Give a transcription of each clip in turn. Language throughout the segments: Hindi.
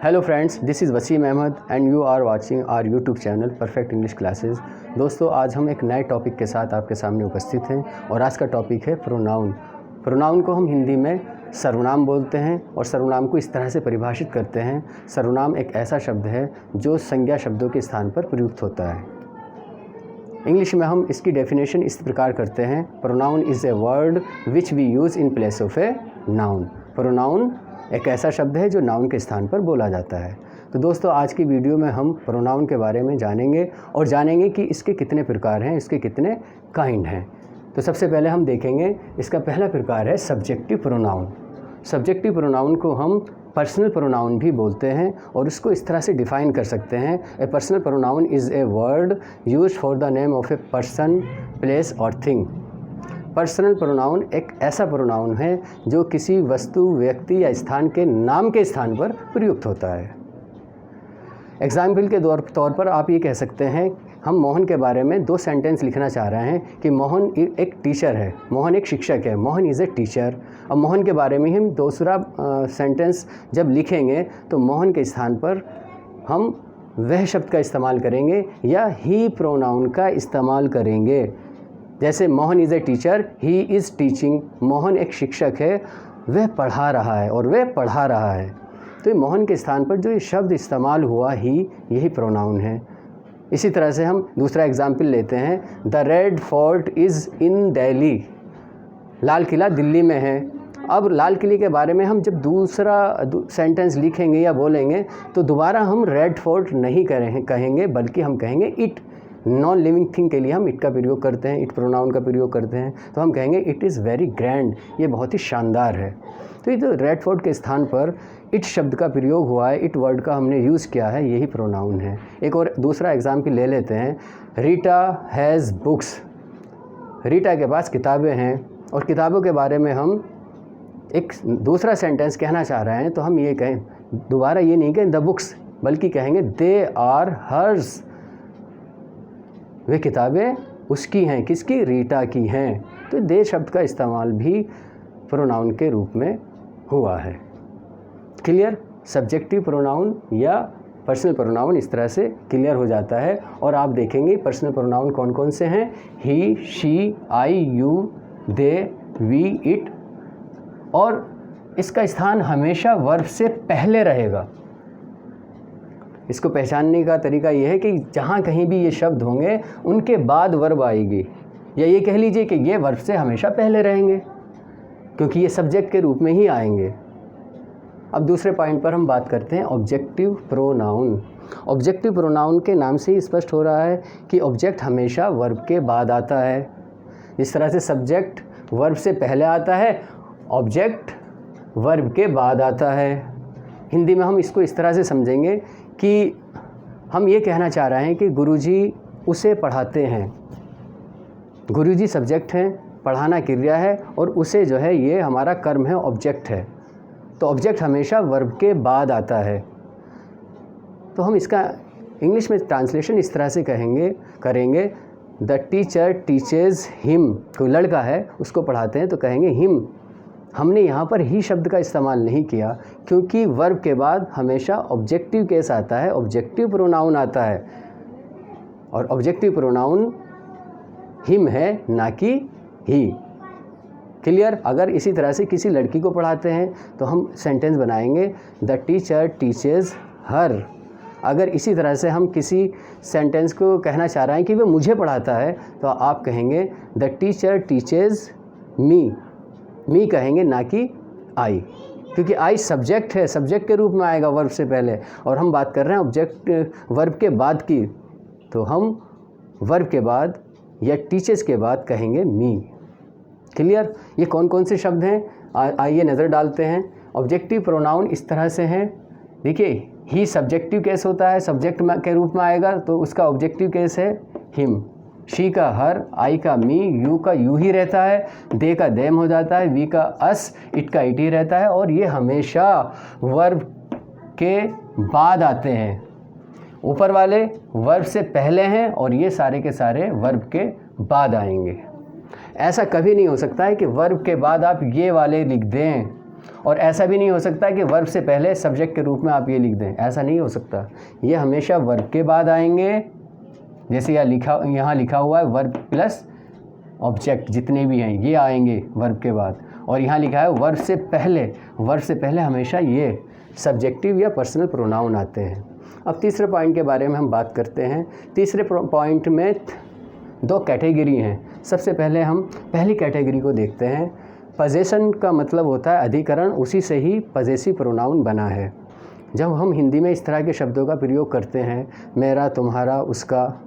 Hello friends, this is Wasim Ahmad and you are watching our YouTube channel perfect English classes. दोस्तों, आज हम एक नए टॉपिक के साथ आपके सामने उपस्थित हैं और आज का टॉपिक है प्रोनाउन। प्रोनाउन को हम हिंदी में सर्वनाम बोलते हैं और सर्वनाम को इस तरह से परिभाषित करते हैं। सर्वनाम एक ऐसा शब्द है जो संज्ञा शब्दों के स्थान पर प्रयुक्त होता है। इंग्लिश में हम इसकी डेफिनेशन इस प्रकार करते हैं, pronoun is a word which we use in place of a noun. Pronoun एक ऐसा शब्द है जो नाउन के स्थान पर बोला जाता है। तो दोस्तों, आज की वीडियो में हम प्रोनाउन के बारे में जानेंगे और जानेंगे कि इसके कितने प्रकार हैं, इसके कितने काइंड हैं। तो सबसे पहले हम देखेंगे इसका पहला प्रकार है सब्जेक्टिव प्रोनाउन। सब्जेक्टिव प्रोनाउन को हम पर्सनल प्रोनाउन भी बोलते हैं और उसको इस तरह से डिफ़ाइन कर सकते हैं, ए personal pronoun is a word used for the name of a person, place और थिंग। पर्सनल प्रोनाउन एक ऐसा प्रोनाउन है जो किसी वस्तु, व्यक्ति या स्थान के नाम के स्थान पर प्रयुक्त होता है। एग्जाम्पल के तौर पर आप ये कह सकते हैं, हम मोहन के बारे में 2 सेंटेंस लिखना चाह रहे हैं कि मोहन एक टीचर है, मोहन एक शिक्षक है, मोहन इज़ ए टीचर। अब मोहन के बारे में हम दूसरा सेंटेंस जब लिखेंगे तो मोहन के स्थान पर हम वह शब्द का इस्तेमाल करेंगे या ही प्रोनाउन का इस्तेमाल करेंगे। जैसे Mohan is a teacher, he is teaching. Mohan एक शिक्षक है, वह पढ़ा रहा है और वह पढ़ा रहा है। तो मोहन के स्थान पर जो ये शब्द इस्तेमाल हुआ ही, यही प्रोनाउन है। इसी तरह से हम दूसरा एग्जाम्पल लेते हैं, the red fort is in Delhi. लाल किला दिल्ली में है। अब लाल किले के बारे में हम जब दूसरा सेंटेंस लिखेंगे या बोलेंगे तो दोबारा हम रेड फोर्ट नहीं कहेंगे, बल्कि हम कहेंगे इट। नॉन लिविंग थिंग के लिए हम इट का प्रयोग करते हैं, इट प्रोनाउन का प्रयोग करते हैं, तो हम कहेंगे इट इज़ वेरी ग्रैंड, ये बहुत ही शानदार है। तो ये जो रेड फोर्ट के स्थान पर इट शब्द का प्रयोग हुआ है, इट वर्ड का हमने यूज़ किया है, यही प्रोनाउन है। एक और दूसरा एग्जाम्पल ले लेते हैं, रीटा हैज़ बुक्स। रीटा के पास किताबें हैं और किताबों के बारे में हम एक दूसरा सेंटेंस कहना चाह रहे हैं, तो हम ये कहें, दोबारा ये नहीं कहें द बुक्स, बल्कि कहेंगे दे आर हर्स। वे किताबें उसकी हैं, किसकी? रीटा की हैं। तो दे शब्द का इस्तेमाल भी प्रोनाउन के रूप में हुआ है। क्लियर? सब्जेक्टिव प्रोनाउन या पर्सनल प्रोनाउन इस तरह से क्लियर हो जाता है। और आप देखेंगे पर्सनल प्रोनाउन कौन कौन से हैं, he, she, I, you, they, we, it. और इसका स्थान हमेशा वर्ब से पहले रहेगा। इसको पहचानने का तरीका ये है कि जहाँ कहीं भी ये शब्द होंगे उनके बाद वर्ब आएगी, या ये कह लीजिए कि ये वर्ब से हमेशा पहले रहेंगे, क्योंकि ये सब्जेक्ट के रूप में ही आएंगे। अब दूसरे पॉइंट पर हम बात करते हैं ऑब्जेक्टिव प्रोनाउन। ऑब्जेक्टिव प्रोनाउन के नाम से ही स्पष्ट हो रहा है कि ऑब्जेक्ट हमेशा वर्ब के बाद आता है। इस तरह से सब्जेक्ट वर्ब से पहले आता है, ऑब्जेक्ट वर्ब के बाद आता है। हिंदी में हम इसको इस तरह से समझेंगे कि हम ये कहना चाह रहे हैं कि गुरुजी उसे पढ़ाते हैं। गुरुजी सब्जेक्ट हैं, पढ़ाना क्रिया है और उसे जो है ये हमारा कर्म है, ऑब्जेक्ट है। तो ऑब्जेक्ट हमेशा वर्ब के बाद आता है। तो हम इसका इंग्लिश में ट्रांसलेशन इस तरह से करेंगे, द टीचर टीचेज हिम। कोई लड़का है, उसको पढ़ाते हैं तो कहेंगे हिम। हमने यहाँ पर ही शब्द का इस्तेमाल नहीं किया, क्योंकि वर्ब के बाद हमेशा ऑब्जेक्टिव केस आता है, ऑब्जेक्टिव प्रोनाउन आता है, और ऑब्जेक्टिव प्रोनाउन हिम है, ना कि ही। क्लियर? अगर इसी तरह से किसी लड़की को पढ़ाते हैं तो हम सेंटेंस बनाएंगे, द टीचर टीचेज हर। अगर इसी तरह से हम किसी सेंटेंस को कहना चाह रहे हैं कि वह मुझे पढ़ाता है, तो आप कहेंगे द टीचर टीचेज मी। मी कहेंगे, ना कि आई, क्योंकि आई सब्जेक्ट है, सब्जेक्ट के रूप में आएगा वर्ब से पहले, और हम बात कर रहे हैं ऑब्जेक्ट वर्ब के बाद की। तो हम वर्ब के बाद या टीचर्स के बाद कहेंगे मी। क्लियर? ये कौन कौन से शब्द हैं, आइए नज़र डालते हैं। ऑब्जेक्टिव प्रोनाउन इस तरह से हैं, देखिए, ही सब्जेक्टिव केस होता है, सब्जेक्ट के रूप में आएगा तो उसका ऑब्जेक्टिव केस है हिम। शी का हर, आई का मी, यू का यू ही रहता है, दे का देम हो जाता है, वी का अस, इट का इट ही रहता है, और ये हमेशा वर्ब के बाद आते हैं। ऊपर वाले वर्ब से पहले हैं और ये सारे के सारे वर्ब के बाद आएंगे। ऐसा कभी नहीं हो सकता है कि वर्ब के बाद आप ये वाले लिख दें और ऐसा भी नहीं हो सकता कि वर्ब से पहले सब्जेक्ट के रूप में आप ये लिख दें, ऐसा नहीं हो सकता। ये हमेशा वर्ब के बाद आएंगे, जैसे यहाँ लिखा हुआ है वर्ब प्लस ऑब्जेक्ट, जितने भी हैं ये आएंगे वर्ब के बाद। और यहाँ लिखा है वर्ब से पहले हमेशा ये सब्जेक्टिव या पर्सनल प्रोनाउन आते हैं। अब तीसरे पॉइंट के बारे में हम बात करते हैं। तीसरे पॉइंट में 2 कैटेगरी हैं। सबसे पहले हम पहली कैटेगरी को देखते हैं। पजेशन का मतलब होता है अधिकरण, उसी से ही पजेसिव प्रोनाउन बना है। जब हम हिंदी में इस तरह के शब्दों का प्रयोग करते हैं, मेरा, तुम्हारा, उसका,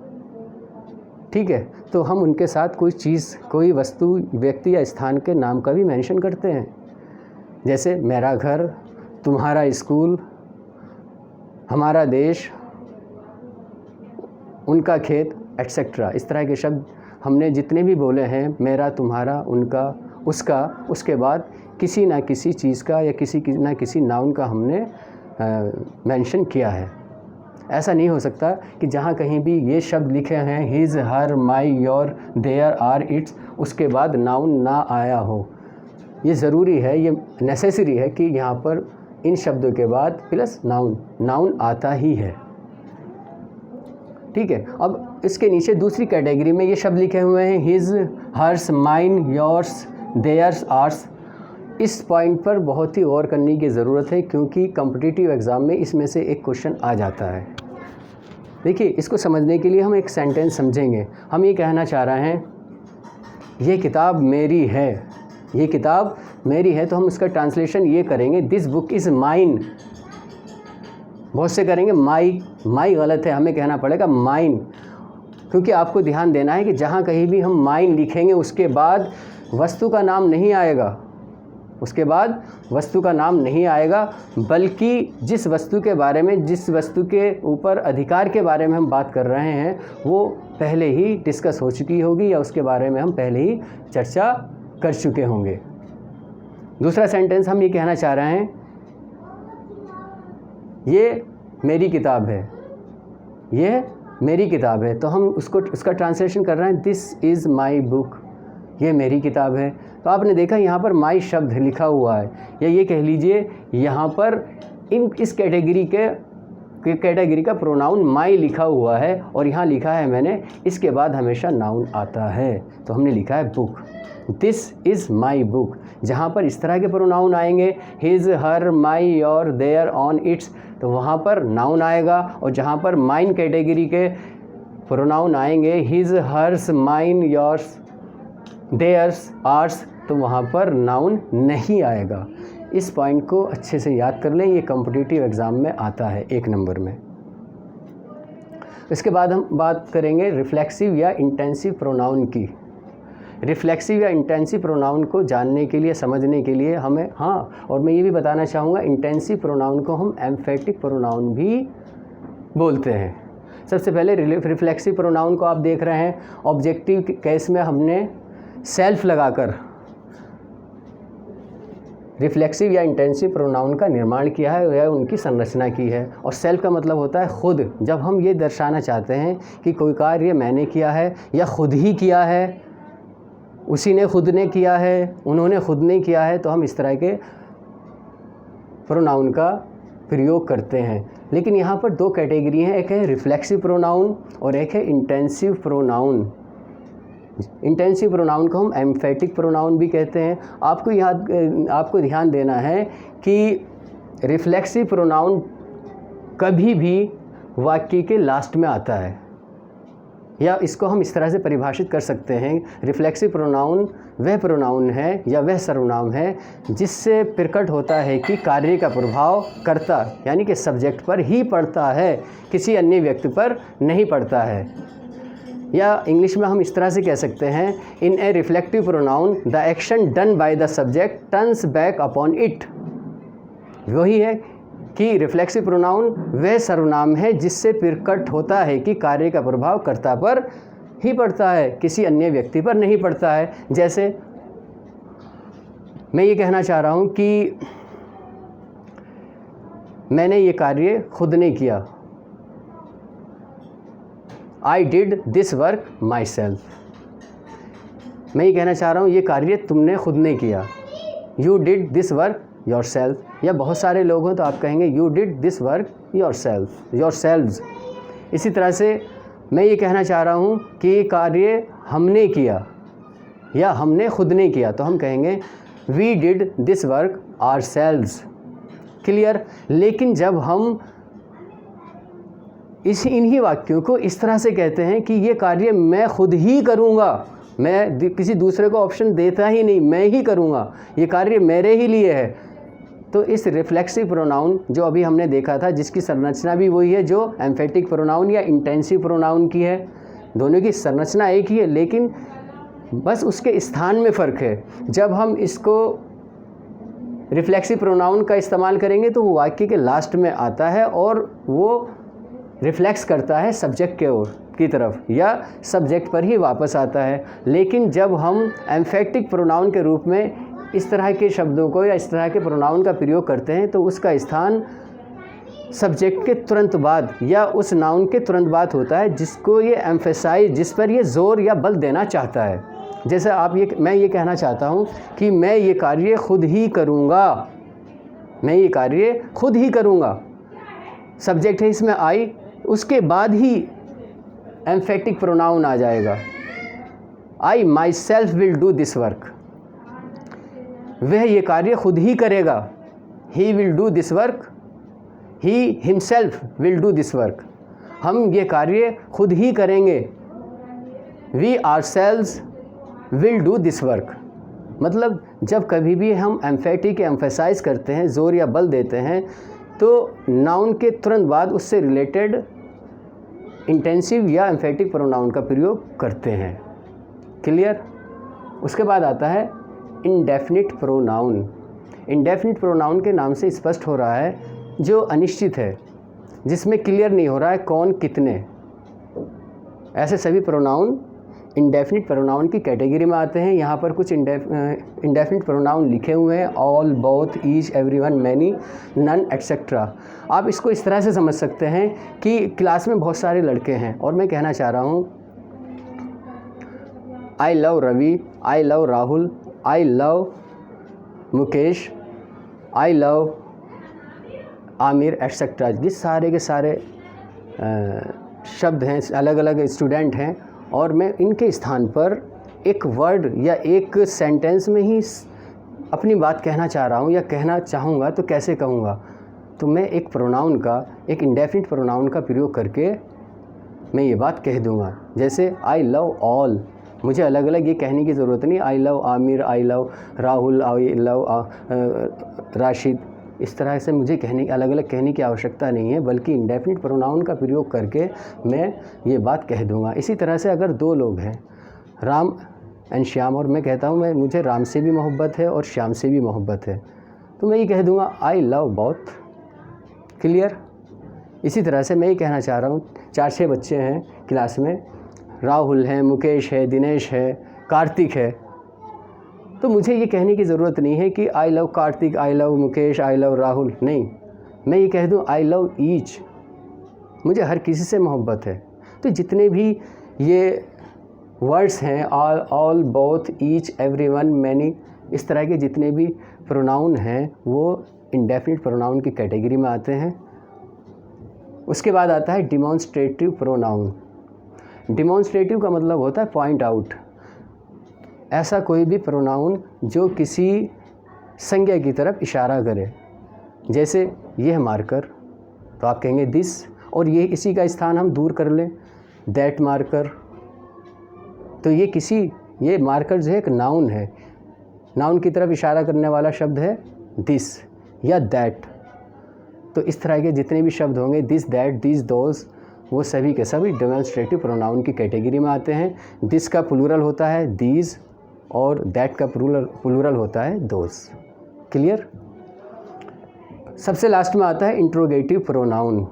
ठीक है, तो हम उनके साथ कोई चीज़, कोई वस्तु, व्यक्ति या स्थान के नाम का भी मेंशन करते हैं। जैसे मेरा घर, तुम्हारा स्कूल, हमारा देश, उनका खेत, एट्सेट्रा। इस तरह के शब्द हमने जितने भी बोले हैं, मेरा, तुम्हारा, उनका, उसका, उसके बाद किसी ना किसी चीज़ का या किसी ना किसी नाउन का हमने मेंशन किया है। ऐसा नहीं हो सकता कि जहाँ कहीं भी ये शब्द लिखे हैं his, her, my, your, their, our, its, उसके बाद नाउन ना आया हो। ये ज़रूरी है, ये नेसेसरी है कि यहाँ पर इन शब्दों के बाद प्लस नाउन आता ही है। ठीक है। अब इसके नीचे दूसरी कैटेगरी में ये शब्द लिखे हुए हैं his, hers, mine, yours, theirs, ours. इस पॉइंट पर बहुत ही गौर करने की ज़रूरत है, क्योंकि कॉम्पिटिटिव एग्ज़ाम में इसमें से एक क्वेश्चन आ जाता है। देखिए, इसको समझने के लिए हम एक सेंटेंस समझेंगे। हम ये कहना चाह रहे हैं ये किताब मेरी है, ये किताब मेरी है, तो हम इसका ट्रांसलेशन ये करेंगे, दिस बुक इज़ माइन। बहुत से करेंगे माई गलत है, हमें कहना पड़ेगा माइन, क्योंकि आपको ध्यान देना है कि जहाँ कहीं भी हम माइन लिखेंगे उसके बाद वस्तु का नाम नहीं आएगा, उसके बाद वस्तु का नाम नहीं आएगा, बल्कि जिस वस्तु के बारे में, जिस वस्तु के ऊपर अधिकार के बारे में हम बात कर रहे हैं वो पहले ही डिस्कस हो चुकी होगी या उसके बारे में हम पहले ही चर्चा कर चुके होंगे। दूसरा सेंटेंस हम ये कहना चाह रहे हैं ये मेरी किताब है, ये मेरी किताब है, तो हम उसका ट्रांसलेशन कर रहे हैं दिस इज़ माई बुक, ये मेरी किताब है। तो आपने देखा यहाँ पर माई शब्द लिखा हुआ है, या ये कह लीजिए यहाँ पर इस कैटेगरी का प्रोनाउन माई लिखा हुआ है, और यहाँ लिखा है मैंने इसके बाद हमेशा नाउन आता है, तो हमने लिखा है book, this is my book. जहाँ पर इस तरह के प्रोनाउन आएंगे his, her, my, your, their, on, its, तो वहाँ पर नाउन आएगा, और जहाँ पर माइन कैटेगरी के प्रोनाउन आएंगे his, hers, mine, yours, theirs, ours, तो वहाँ पर नाउन नहीं आएगा। इस पॉइंट को अच्छे से याद कर लें, ये कॉम्पिटिटिव एग्ज़ाम में आता है 1 नंबर में। इसके बाद हम बात करेंगे रिफ्लेक्सिव या इंटेंसिव प्रोनाउन की। रिफ्लेक्सिव या इंटेंसिव प्रोनाउन को जानने के लिए, समझने के लिए हमें, और मैं ये भी बताना चाहूँगा इंटेंसिव प्रोनाउन को हम एम्फेटिक प्रोनाउन भी बोलते हैं। सबसे पहले रिफ्लेक्सिव प्रोनाउन को आप देख रहे हैं, ऑब्जेक्टिव केस में हमने सेल्फ लगाकर रिफ्लेक्सिव या इंटेंसिव प्रोनाउन का निर्माण किया है या उनकी संरचना की है। और सेल्फ का मतलब होता है खुद। जब हम ये दर्शाना चाहते हैं कि कोई कार्य मैंने किया है या खुद ही किया है, उसी ने खुद ने किया है, उन्होंने खुद ने किया है, तो हम इस तरह के प्रोनाउन का प्रयोग करते हैं। लेकिन यहाँ पर 2 कैटेगरी हैं, एक है रिफ्लेक्सिव प्रोनाउन और एक है इंटेंसिव प्रोनाउन। इंटेंसिव प्रोनाउन को हम एम्फेटिक प्रोनाउन भी कहते हैं। आपको ध्यान देना है कि रिफ्लेक्सिव प्रोनाउन कभी भी वाक्य के लास्ट में आता है, या इसको हम इस तरह से परिभाषित कर सकते हैं, रिफ्लेक्सिव प्रोनाउन वह प्रोनाउन है या वह सर्वनाम है जिससे प्रकट होता है कि कार्य का प्रभाव कर्ता यानी कि सब्जेक्ट पर ही पड़ता है, किसी अन्य व्यक्ति पर नहीं पड़ता है। या इंग्लिश में हम इस तरह से कह सकते हैं, in a reflective pronoun the action done by the subject turns back upon it. वही है कि रिफ्लेक्सिव प्रोनाउन वह सर्वनाम है जिससे प्रकट होता है कि कार्य का प्रभाव कर्ता पर ही पड़ता है, किसी अन्य व्यक्ति पर नहीं पड़ता है। जैसे मैं ये कहना चाह रहा हूँ कि मैंने ये कार्य खुद ने किया, I did this work myself। मैं ये कहना चाह रहा हूँ ये कार्य तुमने खुद ने किया, You did this work yourself, या बहुत सारे लोग हों तो आप कहेंगे you did this work yourselves. इसी तरह से मैं ये कहना चाह रहा हूँ कि ये कार्य हमने किया या हमने खुद ने किया, तो हम कहेंगे we did this work ourselves. Clear. लेकिन जब हम इन्हीं वाक्यों को इस तरह से कहते हैं कि ये कार्य मैं खुद ही करूँगा, मैं किसी दूसरे को ऑप्शन देता ही नहीं, मैं ही करूँगा, ये कार्य मेरे ही लिए है, तो इस रिफ्लेक्सिव प्रोनाउन जो अभी हमने देखा था, जिसकी संरचना भी वही है जो एम्फेटिक प्रोनाउन या इंटेंसिव प्रोनाउन की है, दोनों की संरचना एक ही है, लेकिन बस उसके स्थान में फ़र्क है। जब हम इसको रिफ्लेक्सिव प्रोनाउन का इस्तेमाल करेंगे तो वो वाक्य के लास्ट में आता है और वो रिफ्लेक्स करता है सब्जेक्ट के ओर की तरफ या सब्जेक्ट पर ही वापस आता है। लेकिन जब हम एम्फेटिक प्रोनाउन के रूप में इस तरह के शब्दों को या इस तरह के प्रोनाउन का प्रयोग करते हैं तो उसका स्थान सब्जेक्ट के तुरंत बाद या उस नाउन के तुरंत बाद होता है जिसको ये एम्फेसाइज, जिस पर ये ज़ोर या बल देना चाहता है। जैसे मैं ये कहना चाहता हूँ कि मैं ये कार्य खुद ही करूँगा, मैं ये कार्य खुद ही करूँगा, सब्जेक्ट है इसमें आई, उसके बाद ही एम्फेटिक प्रोनाउन आ जाएगा, I myself will do this work, वह ये कार्य खुद ही करेगा, he will do this work, he himself will do this work, हम ये कार्य खुद ही करेंगे, we ourselves will do this work. मतलब जब कभी भी हम एम्फेटिक एम्फेसाइज करते हैं, ज़ोर या बल देते हैं, तो नाउन के तुरंत बाद उससे रिलेटेड इंटेंसिव या एम्फेटिक प्रोनाउन का प्रयोग करते हैं। क्लियर। उसके बाद आता है इंडेफिनिट प्रोनाउन। इंडेफिनिट प्रोनाउन के नाम से स्पष्ट हो रहा है जो अनिश्चित है, जिसमें क्लियर नहीं हो रहा है कौन कितने, ऐसे सभी प्रोनाउन इंडेफिनिट प्रोनाउन की कैटेगरी में आते हैं। यहाँ पर कुछ इंडेफिनिट प्रोनाउन लिखे हुए हैं, all, both, each, everyone, many, none, etcetera. आप इसको इस तरह से समझ सकते हैं कि क्लास में बहुत सारे लड़के हैं और मैं कहना चाह रहा हूँ I love Ravi, I love Rahul, I love Mukesh, I love Aamir, etcetera. ये सारे के सारे शब्द हैं, अलग अलग स्टूडेंट हैं और मैं इनके स्थान पर एक वर्ड या एक सेंटेंस में ही अपनी बात कहना चाह रहा हूँ या कहना चाहूँगा तो कैसे कहूँगा, तो मैं एक प्रोनाउन का, एक इंडेफिनिट प्रोनाउन का प्रयोग करके मैं ये बात कह दूँगा। जैसे आई लव ऑल, मुझे अलग अलग ये कहने की ज़रूरत नहीं, आई love Aamir, I love Rahul, I love Rashid, इस तरह से मुझे अलग अलग कहने की आवश्यकता नहीं है, बल्कि इंडेफिनिट प्रोनाउन का प्रयोग करके मैं ये बात कह दूंगा। इसी तरह से अगर दो लोग हैं, राम एंड श्याम, और मैं कहता हूँ मुझे राम से भी मोहब्बत है और श्याम से भी मोहब्बत है, तो मैं ये कह दूंगा आई लव बोथ। क्लियर। इसी तरह से मैं ये कहना चाह रहा हूँ 4-6 बच्चे हैं क्लास में, राहुल है, मुकेश है, दिनेश है, कार्तिक है, तो मुझे ये कहने की ज़रूरत नहीं है कि I love Kartik, I love Mukesh, I love Rahul, नहीं, मैं ये कह दूँ आई लव ईच, मुझे हर किसी से मोहब्बत है। तो जितने भी ये वर्ड्स हैं, all, both, each, everyone, many, इस तरह के जितने भी प्रोनाउन हैं वो इंडेफिनिट प्रोनाउन की कैटेगरी में आते हैं। उसके बाद आता है डिमॉन्स्ट्रेटिव प्रोनाउन। डिमॉन्स्ट्रेटिव का मतलब होता है पॉइंट आउट, ऐसा कोई भी प्रोनाउन जो किसी संज्ञा की तरफ इशारा करे। जैसे ये है मार्कर, तो आप कहेंगे दिस, और ये इसी का स्थान हम दूर कर लें, दैट मार्कर, तो ये मार्कर जो है एक नाउन है, नाउन की तरफ इशारा करने वाला शब्द है दिस या दैट। तो इस तरह के जितने भी शब्द होंगे, दिस, दैट, दिस, दोज, वो सभी के सभी डेमोन्स्ट्रेटिव प्रोनाउन की कैटेगरी में आते हैं। दिस का प्लूरल होता है दीज और दैट का प्लूरल होता है दोज। क्लियर। सबसे लास्ट में आता है इंट्रोगेटिव प्रोनाउन।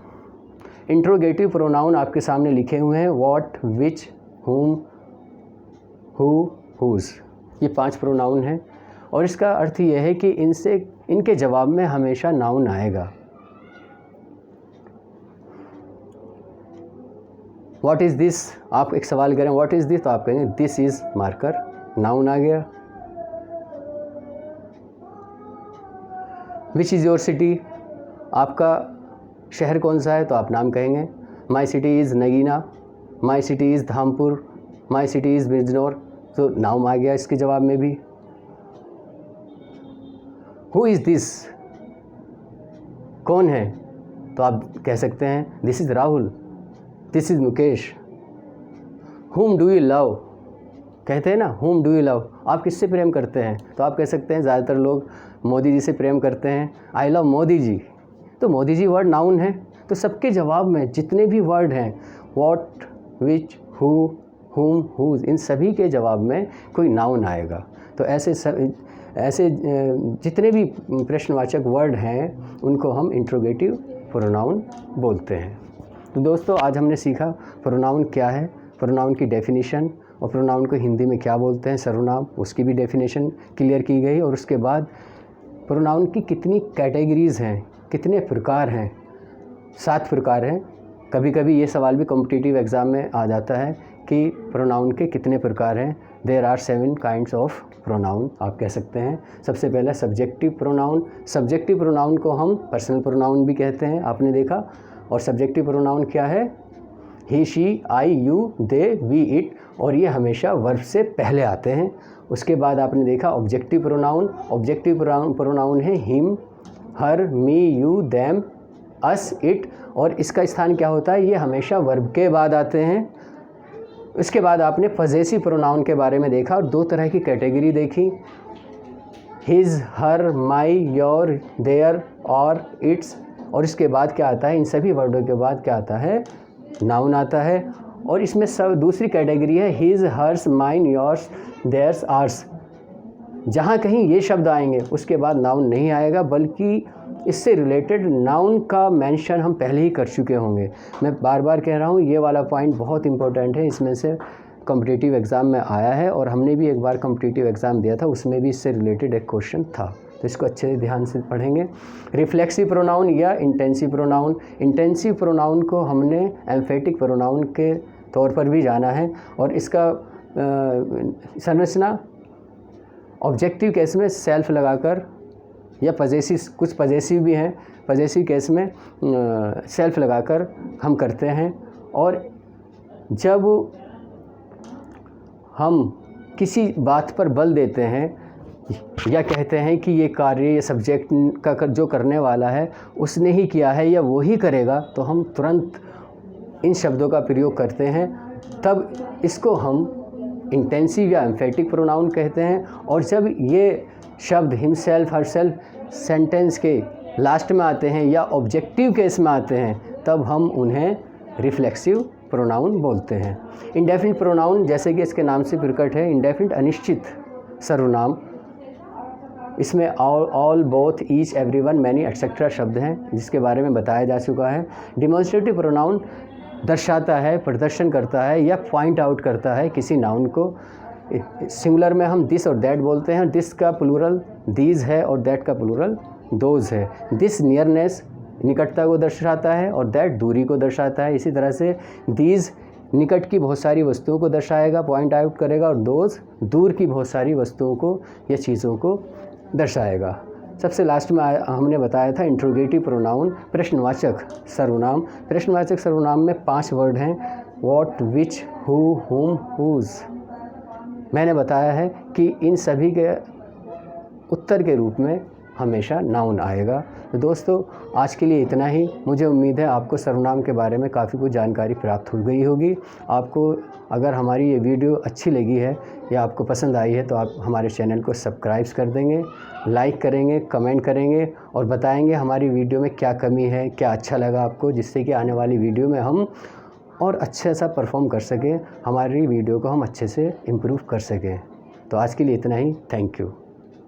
इंट्रोगेटिव प्रोनाउन आपके सामने लिखे हुए हैं, what, which, whom, who, whose, ये 5 प्रोनाउन हैं और इसका अर्थ ये है कि इनके जवाब में हमेशा नाउन आएगा। व्हाट इज़ दिस, आप एक सवाल करें व्हाट इज़ दिस, तो आप कहेंगे दिस इज़ मार्कर, नाउन आ गया। विच इज़ योर सिटी, आपका शहर कौन सा है तो आप नाम कहेंगे। My city is Nagina, my city is Dhampur, my city is Bijnor, तो नाम आ गया इसके जवाब में भी। हु इज़ दिस, कौन है, तो आप कह सकते हैं this is Rahul, this is Mukesh. हुम डू यू लव, कहते हैं ना हुम डू यू लव, आप किससे प्रेम करते हैं, तो आप कह सकते हैं ज़्यादातर लोग मोदी जी से प्रेम करते हैं, आई लव मोदी जी। तो मोदी जी वर्ड नाउन है, तो सबके जवाब में जितने भी वर्ड हैं व्हाट, विच, हु, हुम, हुज, इन सभी के जवाब में कोई नाउन आएगा। तो ऐसे जितने भी प्रश्नवाचक वर्ड हैं उनको हम इंट्रोगेटिव प्रोनाउन बोलते हैं। तो दोस्तों आज हमने सीखा प्रोनाउन क्या है, प्रोनाउन की डेफिनेशन, और प्रोनाउन को हिंदी में क्या बोलते हैं, सर्वनाम, उसकी भी डेफिनेशन क्लियर की गई। और उसके बाद प्रोनाउन की कितनी कैटेगरीज़ हैं, कितने प्रकार हैं, 7 प्रकार हैं। कभी कभी ये सवाल भी कॉम्पिटिटिव एग्ज़ाम में आ जाता है कि प्रोनाउन के कितने प्रकार हैं। There are 7 kinds of pronoun, आप कह सकते हैं। सबसे पहला सब्जेक्टिव प्रोनाउन, सब्जेक्टिव प्रोनाउन को हम पर्सनल प्रोनाउन भी कहते हैं, आपने देखा। और सब्जेक्टिव प्रोनाउन क्या है, he, she, I, you, they, we, it, और ये हमेशा वर्ब से पहले आते हैं। उसके बाद आपने देखा ऑब्जेक्टिव प्रोनाउन, ऑब्जेक्टिव प्रोनाउन है him, her, me, you, them, us, it, और इसका स्थान क्या होता है, ये हमेशा वर्ब के बाद आते हैं। इसके बाद आपने पजेसिव प्रोनाउन के बारे में देखा और 2 तरह की कैटेगरी देखी, his, her, my, your, their और इट्स। और इसके बाद क्या आता है, इन सभी वर्डों के बाद क्या आता है, नाउन आता है। और इसमें सब दूसरी कैटेगरी है his, hers, mine, yours, theirs, ours. जहाँ कहीं ये शब्द आएंगे उसके बाद नाउन नहीं आएगा, बल्कि इससे रिलेटेड नाउन का मेंशन हम पहले ही कर चुके होंगे। मैं बार बार कह रहा हूँ ये वाला पॉइंट बहुत इंपॉर्टेंट है, इसमें से कॉम्पिटिटिव एग्ज़ाम में आया है और हमने भी एक बार कॉम्पिटिटिव एग्ज़ाम दिया था, उसमें भी इससे रिलेटेड एक क्वेश्चन था। तो इसको अच्छे से ध्यान से पढ़ेंगे। रिफ्लेक्सिव प्रोनाउन या इंटेंसिव प्रोनाउन, इंटेंसिव प्रोनाउन को हमने एम्फेटिक प्रोनाउन के तौर पर भी जाना है। और इसका संरचना ऑब्जेक्टिव केस में सेल्फ लगाकर, या पजेसिव, कुछ पजेसिव भी हैं, पजेसिव केस में सेल्फ लगाकर हम करते हैं। और जब हम किसी बात पर बल देते हैं या कहते हैं कि ये कार्य या सब्जेक्ट का जो करने वाला है उसने ही किया है या वो ही करेगा, तो हम तुरंत इन शब्दों का प्रयोग करते हैं, तब इसको हम इंटेंसिव या एम्फेटिक प्रोनाउन कहते हैं। और जब ये शब्द हिमसेल्फ, हरसेल्फ सेंटेंस के लास्ट में आते हैं या ऑब्जेक्टिव केस में आते हैं, तब हम उन्हें रिफ्लेक्सिव प्रोनाउन बोलते हैं। इंडेफिनिट प्रोनाउन, जैसे कि इसके नाम से प्रकट है, इंडेफिनिट अनिश्चित सर्वनाम, इसमें all, both, each, everyone, many etcetera शब्द हैं, जिसके बारे में बताया जा चुका है। डिमॉन्स्ट्रेटिव प्रोनाउन दर्शाता है, प्रदर्शन करता है या पॉइंट आउट करता है किसी नाउन को। सिंगुलर में हम दिस और दैट बोलते हैं, दिस का प्लूरल दीज है और दैट का प्लूरल दोज है। दिस नियरनेस निकटता को दर्शाता है और दैट दूरी को दर्शाता है। इसी तरह से दीज निकट की बहुत सारी वस्तुओं को दर्शाएगा, पॉइंट आउट करेगा, और दोज दूर की बहुत सारी वस्तुओं को या चीज़ों को दर्शाएगा। सबसे लास्ट में हमने बताया था इंट्रोगेटिव प्रोनाउन, प्रश्नवाचक सर्वनाम। प्रश्नवाचक सर्वनाम में 5 वर्ड हैं, व्हाट, विच, हु, हुम, हुज। मैंने बताया है कि इन सभी के उत्तर के रूप में हमेशा नाउन आएगा। तो दोस्तों आज के लिए इतना ही। मुझे उम्मीद है आपको सर्वनाम के बारे में काफ़ी कुछ जानकारी प्राप्त हो गई होगी। आपको अगर हमारी ये वीडियो अच्छी लगी है या आपको पसंद आई है तो आप हमारे चैनल को सब्सक्राइब कर देंगे, लाइक करेंगे, कमेंट करेंगे और बताएंगे हमारी वीडियो में क्या कमी है, क्या अच्छा लगा आपको, जिससे कि आने वाली वीडियो में हम और अच्छे सा परफॉर्म कर सकें, हमारी वीडियो को हम अच्छे से इम्प्रूव कर सकें। तो आज के लिए इतना ही। Thank you.